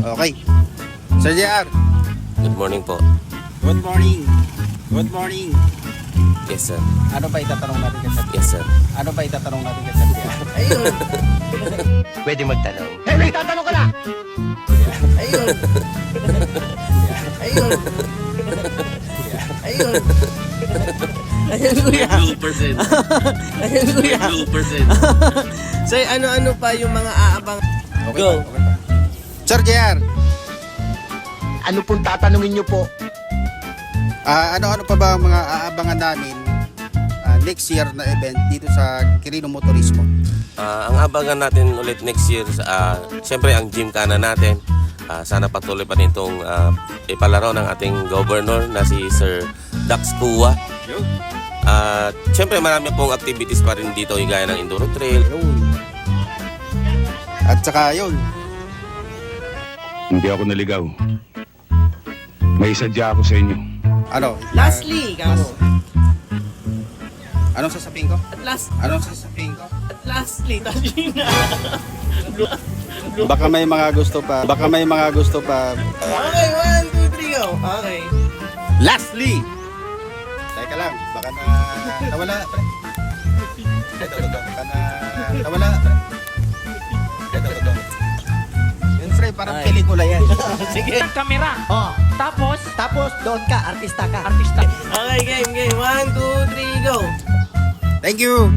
Okay. Sir JR. Good morning po. Good morning. Good morning. Yes, sir. Ano pa itatanong natin kay Sir? Yes, sir. Ano pa itatanong natin kay Sir JR? Ayun. Pwede magtanong. Eh, may tatanong ka na! Ayun. Ayun. Ayun. Ayun, kuya. 2%. Ayun, kuya. 2%. So, ano-ano pa yung mga aabang? Okay Go. pa, okay pa. Sir JR, Ano pong tatanungin niyo po? ano-ano pa ba ang mga aabangan namin next year na event dito sa Quirino Motorismo? Ang abangan natin ulit next year, siyempre ang Gymkhana natin. Sana patuloy pa nitong ipalaro ng ating governor na si Sir Dax Kua. At siyempre marami pong activities pa rin dito, gaya ng Enduro Trail. At saka yun, Hindi ako naligaw. May sadya ako sa inyo. ano? Lastly, kamo. Anong sasabihin ko? Anong sasabihin ko? At lastly, Tashina. Baka may mga gusto pa. Baka may mga gusto pa. Okay, 1, 2, 3, go. Okay. Lastly! Teka lang, baka nawala. Ito, baka nawala. Ito. Yun, Frey, parang Ay. pelikula yan. Sige. Kamera. Oh, Tapos, doon ka, artista ka. artista. Okay, game. 1, 2, 3, go. Thank you!